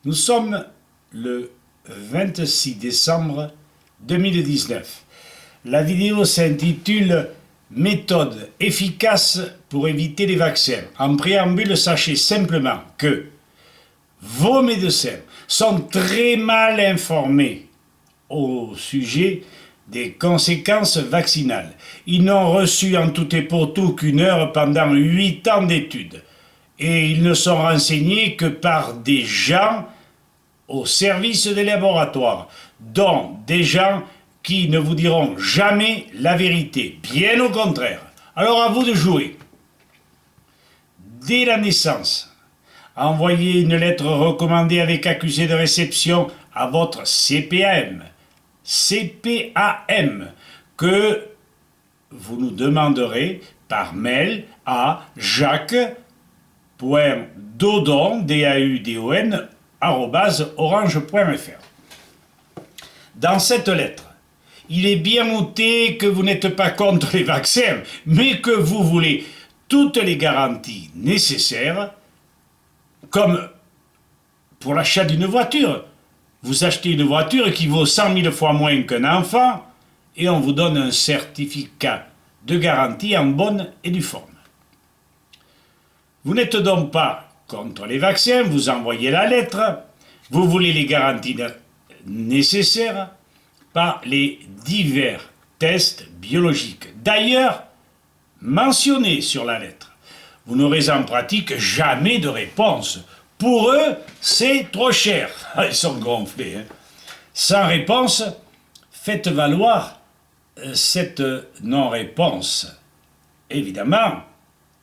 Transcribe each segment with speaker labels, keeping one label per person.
Speaker 1: Nous sommes le 26 décembre 2019. La vidéo s'intitule « Méthode efficace pour éviter les vaccins ». En préambule, sachez simplement que vos médecins sont très mal informés au sujet des conséquences vaccinales. Ils n'ont reçu en tout et pour tout qu'une heure pendant 8 ans d'études. Et ils ne sont renseignés que par des gens au service des laboratoires, dont des gens qui ne vous diront jamais la vérité, bien au contraire. Alors à vous de jouer. Dès la naissance, envoyez une lettre recommandée avec accusé de réception à votre CPAM, que vous nous demanderez par mail à jacques.dodon@orange.fr. Dans cette lettre, il est bien noté que vous n'êtes pas contre les vaccins, mais que vous voulez toutes les garanties nécessaires, comme pour l'achat d'une voiture. Vous achetez une voiture qui vaut 100 000 fois moins qu'un enfant, et on vous donne un certificat de garantie en bonne et due forme. Vous n'êtes donc pas contre les vaccins, vous envoyez la lettre, vous voulez les garanties nécessaires par les divers tests biologiques. D'ailleurs, mentionnés sur la lettre, vous n'aurez en pratique jamais de réponse. Pour eux, c'est trop cher. Ils sont gonflés. Sans réponse, faites valoir cette non-réponse. Évidemment,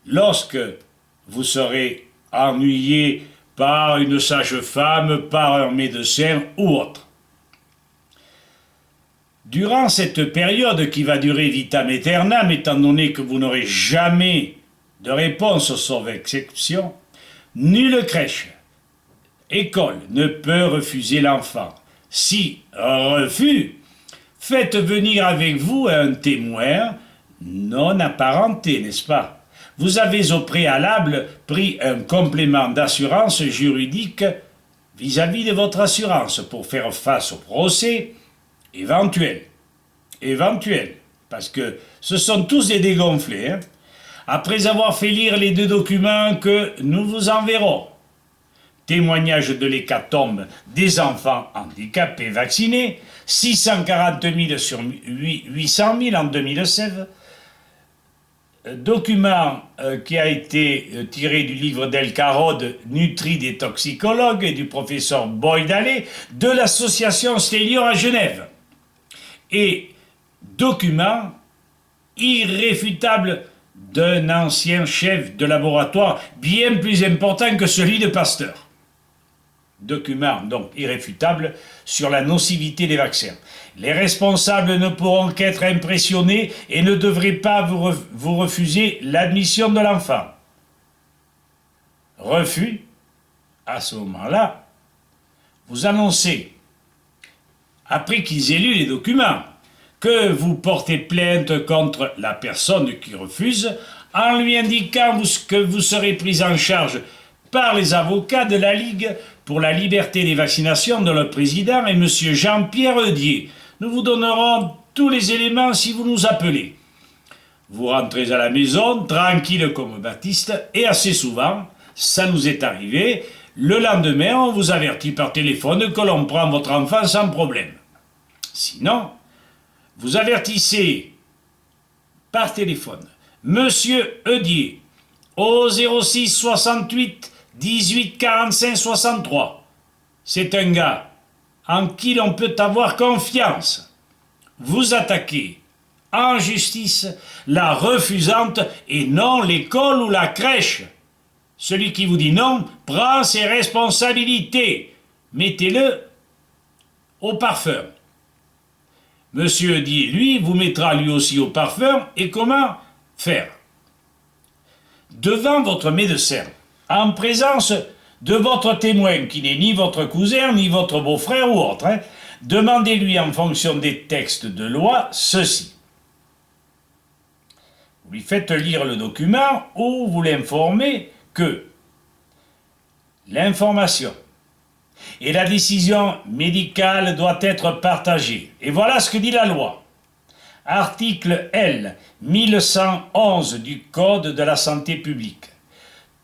Speaker 1: lorsque vous serez ennuyé par une sage-femme, par un médecin ou autre. Durant cette période qui va durer vitam aeternam, étant donné que vous n'aurez jamais de réponse sauf exception, nulle crèche, école ne peut refuser l'enfant. Si refus, faites venir avec vous un témoin non apparenté, n'est-ce pas? Vous avez au préalable pris un complément d'assurance juridique vis-à-vis de votre assurance pour faire face au procès éventuel, parce que ce sont tous des dégonflés. Après avoir fait lire les 2 documents que nous vous enverrons, témoignage de l'hécatombe des enfants handicapés vaccinés, 640 000 sur 800 000 en 2016, document qui a été tiré du livre d'El Carod, Nutri des toxicologues, et du professeur Boydalé, de l'association Stélion à Genève. Et document irréfutable d'un ancien chef de laboratoire bien plus important que celui de Pasteur. Document donc irréfutable sur la nocivité des vaccins. Les responsables ne pourront qu'être impressionnés et ne devraient pas vous refuser l'admission de l'enfant. Refus, à ce moment-là, vous annoncez, après qu'ils aient lu les documents, que vous portez plainte contre la personne qui refuse, en lui indiquant que vous serez pris en charge par les avocats de la Ligue pour la liberté des vaccinations dont le président est M. Jean-Pierre Eudier. Nous vous donnerons tous les éléments si vous nous appelez. Vous rentrez à la maison, tranquille comme Baptiste, et assez souvent, ça nous est arrivé, le lendemain, on vous avertit par téléphone que l'on prend votre enfant sans problème. Sinon, vous avertissez par téléphone Monsieur Eudier au 06 68 18 45 63. C'est un gars en qui l'on peut avoir confiance. Vous attaquez en justice la refusante et non l'école ou la crèche. Celui qui vous dit non prend ses responsabilités. Mettez-le au parfum. Monsieur Eudier, lui, vous mettra lui aussi au parfum. Et comment faire? Devant votre médecin, en présence de votre témoin, qui n'est ni votre cousin, ni votre beau-frère ou autre, demandez-lui en fonction des textes de loi ceci. Vous lui faites lire le document où vous l'informez que l'information Et la décision médicale doit être partagée. Et voilà ce que dit la loi. Article L. 1111 du Code de la santé publique.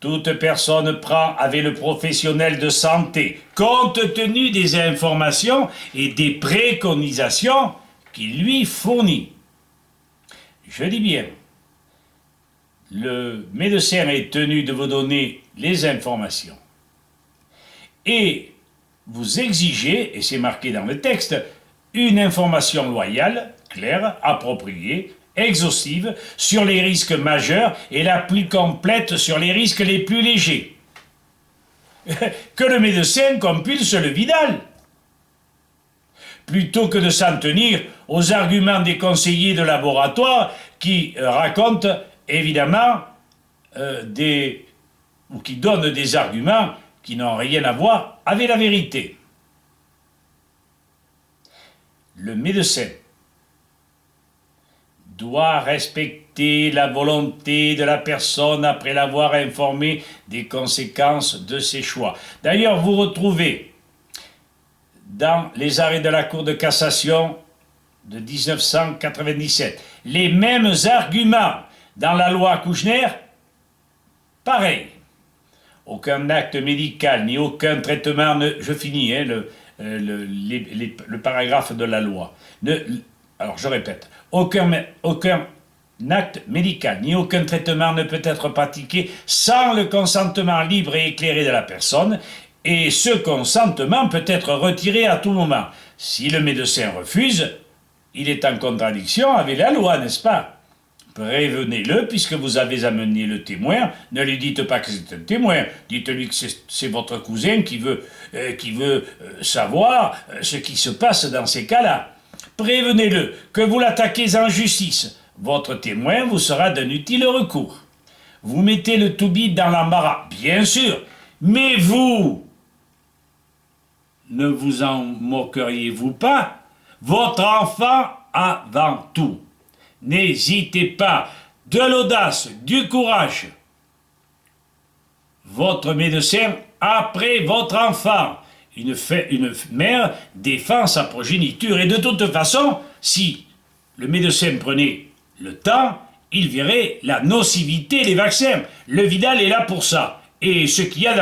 Speaker 1: Toute personne prend avec le professionnel de santé, compte tenu des informations et des préconisations qu'il lui fournit. Je dis bien, le médecin est tenu de vous donner les informations. Et vous exigez, et c'est marqué dans le texte, une information loyale, claire, appropriée, exhaustive sur les risques majeurs et la plus complète sur les risques les plus légers. Que le médecin compulse le Vidal, plutôt que de s'en tenir aux arguments des conseillers de laboratoire qui racontent évidemment ou qui donnent des arguments qui n'ont rien à voir avec la vérité. Le médecin doit respecter la volonté de la personne après l'avoir informée des conséquences de ses choix. D'ailleurs, vous retrouvez dans les arrêts de la Cour de cassation de 1997 les mêmes arguments dans la loi Kouchner, pareil. Aucun acte médical ni aucun traitement je finis le paragraphe de la loi. Alors je répète, aucun acte médical ni aucun traitement ne peut être pratiqué sans le consentement libre et éclairé de la personne, et ce consentement peut être retiré à tout moment. Si le médecin refuse, il est en contradiction avec la loi, n'est-ce pas? Prévenez-le, puisque vous avez amené le témoin. Ne lui dites pas que c'est un témoin. Dites-lui que c'est votre cousin qui veut savoir ce qui se passe dans ces cas-là. Prévenez-le que vous l'attaquez en justice. Votre témoin vous sera d'un utile recours. Vous mettez le toubib dans l'embarras, bien sûr, mais vous, ne vous en moqueriez-vous pas? Votre enfant avant tout. N'hésitez pas, de l'audace, du courage. Votre médecin après votre enfant. Une mère défend sa progéniture, et de toute façon, si le médecin prenait le temps, il verrait la nocivité des vaccins. Le Vidal est là pour ça. Et ce qu'il y a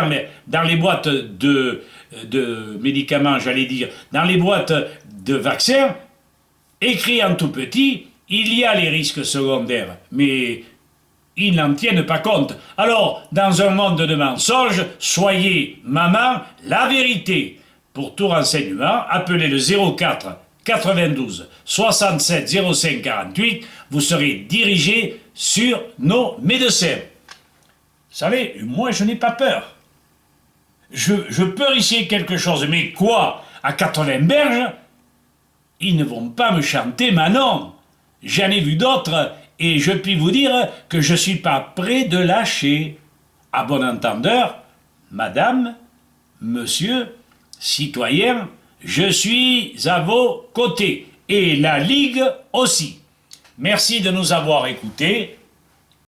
Speaker 1: dans les boîtes de médicaments, j'allais dire, dans les boîtes de vaccins, écrit en tout petit, il y a les risques secondaires, mais ils n'en tiennent pas compte. Alors, dans un monde de mensonges, soyez, maman, la vérité. Pour tout renseignement, appelez le 04 92 67 05 48. Vous serez dirigé sur nos médecins. Vous savez, moi, je n'ai pas peur. Je peux risquer quelque chose, mais quoi? À 80 berges, ils ne vont pas me chanter Manon. J'en ai vu d'autres, et je puis vous dire que je ne suis pas prêt de lâcher. À bon entendeur, madame, monsieur, citoyen, je suis à vos côtés, et la Ligue aussi. Merci de nous avoir écoutés.